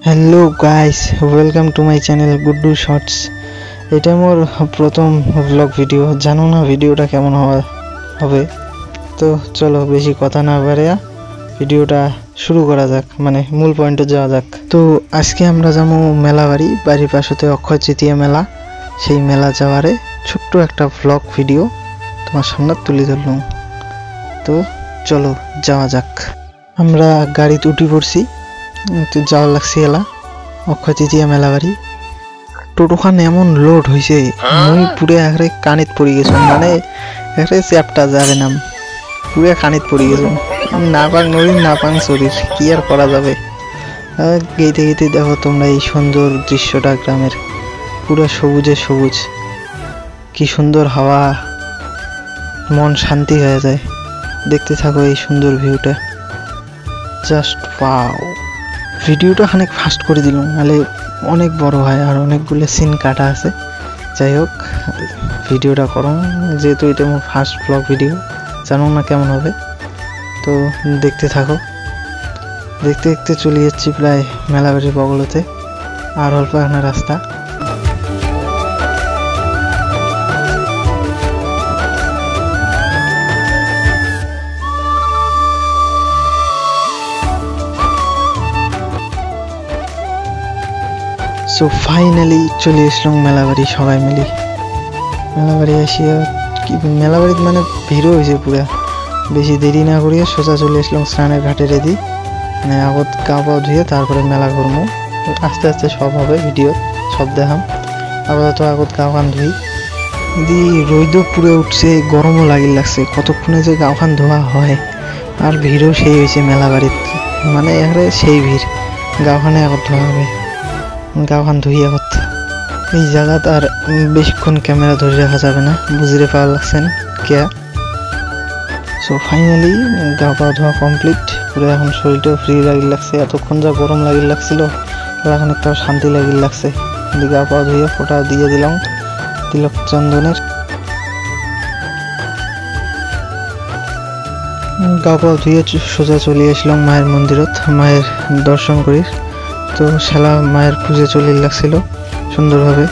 Hello guys, welcome to my channel Guddu shorts. এটা মোর প্রথম ব্লগ ভিডিও। জানো না ভিডিওটা কেমন হবে। তো চলো বেশি কথা না বাড়িয়ে ভিডিওটা শুরু করা যাক, মানে মূল পয়েন্টে যাওয়া যাক। তো আজকে আমরা যাবো মেলা বাড়ির পাশেতে অক্ষয় তৃতীয়া মেলা। সেই মেলা যাওয়ারে ছোট্ট একটা ব্লগ ভিডিও তোমার সামনে তুলে ধরলাম। তো চলো যাওয়া যাক। আমরা গাড়িতে উঠে পড়ছি, তো যাওয়া লাগছে এলা অক্ষয় তৃতীয়া মেলা বাড়ি। টোটোখান এমন লোড হয়েছে, মুই পুরে একরে কানিত পড়ে গেছো, মানে একরে চ্যাপটা যাবে না, পুরে কানিত পড়ে গেছো। না পাং নদী না পাং শরীর, কি আর করা যাবে। গেইতে গেইতে দেখো তোমরা এই সুন্দর দৃশ্যটা, গ্রামের পুরো সবুজে সবুজ, কি সুন্দর হাওয়া, মন শান্তি হয়ে যায়। দেখতে থাকো এই সুন্দর ভিউটা, জাস্ট ওয়াও। ভিডিওটা খানিক ফাস্ট করে দিলাম, নাহলে অনেক বড় হয় আর অনেকগুলো সিন কাটা আছে। যাই হোক, ভিডিওটা করো, যেহেতু এটা আমার ফার্স্ট ব্লগ ভিডিও, জানো না কেমন হবে। তো দেখতে থাকো। দেখতে দেখতে চলে যাচ্ছি প্রায় মেলাবাড়ির বগলতে, আর অল্প একটা রাস্তা। সো ফাইনালি চলে এসলাম মেলাবাড়ি, সবাই মিলে মেলাবাড়ি আসিয়া কি মেলাবাড়িতে মানে ভিড়ও হয়েছে পুরা। বেশি দেরি না করিয়া সোজা চলে আসলাম স্নানের ঘাটে রেডি, মানে আগত গা পাও ধুয়ে তারপরে মেলা ঘুরবো। আস্তে আস্তে সব হবে, ভিডিও সব দেখাম। আপাতত আগত গা খান ধুই দি, রোদও পুরে উঠছে, গরমও লাগছে। কতক্ষণে যে গা খান ধোয়া হয়, আর ভিড়ও সেই হয়েছে মেলাবাড়িতে, মানে এখানে সেই ভিড়। গা খানে আগত ধোয়া হবে, গাওখান ধুই আগত। এই জায়গাত আর বেশিক্ষণ ক্যামেরা ধরে রাখা যাবে না, বুঝতে পাওয়া লাগছেন কেয়া। সো ফাইনালি গা পা ধোয়া কমপ্লিট, পুরো এখন শরীরটাও ফ্রি লাগছে। এতক্ষণ যা গরম লাগছিল, এখন একটা শান্তি লাগছে। গা পা ধুয়ে ফোঁটা দিয়ে দিলাম তিলক চন্দনের। গা পা ধুয়ে সোজা চলে আসলাম মায়ের মন্দিরত, মায়ের দর্শন করি। তো শালা মায়ের পুজো চলে লাগছিল সুন্দরভাবে,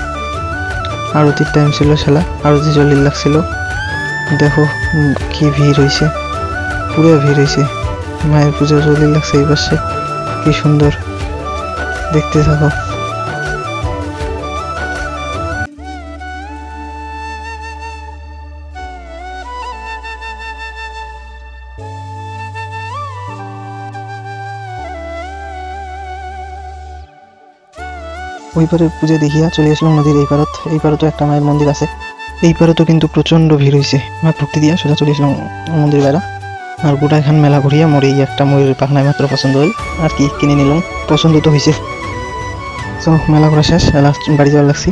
আরতির টাইম ছিল, শালা আরতি চলে লাগছিল। দেখো কি ভিড় হয়েছে, পুরো ভিড় হয়েছে। মায়ের পুজো চলে লাগছে এই পাশে, কি সুন্দর, দেখতে থাকো। ওই পারের পুজো দেখিয়া চলে আসলাম নদীর এই পারত। এই পারতো একটা মায়ের মন্দির আছে, এই পারতো কিন্তু প্রচন্ড ভিড় হয়েছে। আমার ভক্তি দিয়া সোজা চলে আসলাম মন্দির বাইরা, আর গোটা এখান মেলা ঘুরিয়া মরে একটা ময়ূরের পাখনায় মাত্র পছন্দ হল, আর কি কিনে নিলাম, পছন্দ তো হয়েছে। তো মেলা ঘোরা শেষ, বাড়ি যাওয়ার লাগছি।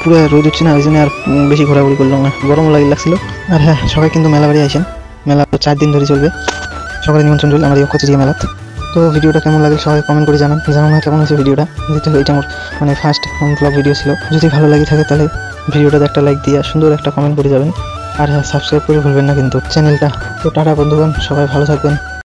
পুরো রোদ উঠছে না, ওই জন্য আর বেশি ঘোরাঘুরি করলাম না, গরমও লাগছিল। আর হ্যাঁ, সবাই কিন্তু মেলা বাড়ি আসেন, মেলা 4 দিন ধরে চলবে, সকালে নিমন্ত্রণ রইল আমার এই অক্ষয় তৃতীয়া মেলাত। তো ভিডিওটা কেমন লাগে সবাই কমেন্ট করে জানো না কেমন হয়েছে ভিডিওটা। যেহেতু এটা আমার মানে ফার্স্ট ব্লগ ভিডিও ছিল, যদি ভালো লাগে থাকে তাহলে ভিডিওটাতে একটা লাইক দিয়ে সুন্দর একটা কমেন্ট করে যাবেন। আর হ্যাঁ, সাবস্ক্রাইব করে ভুলবেন না কিন্তু চ্যানেলটা। তো টাটা বন্ধুগণ, সবাই ভালো থাকবেন।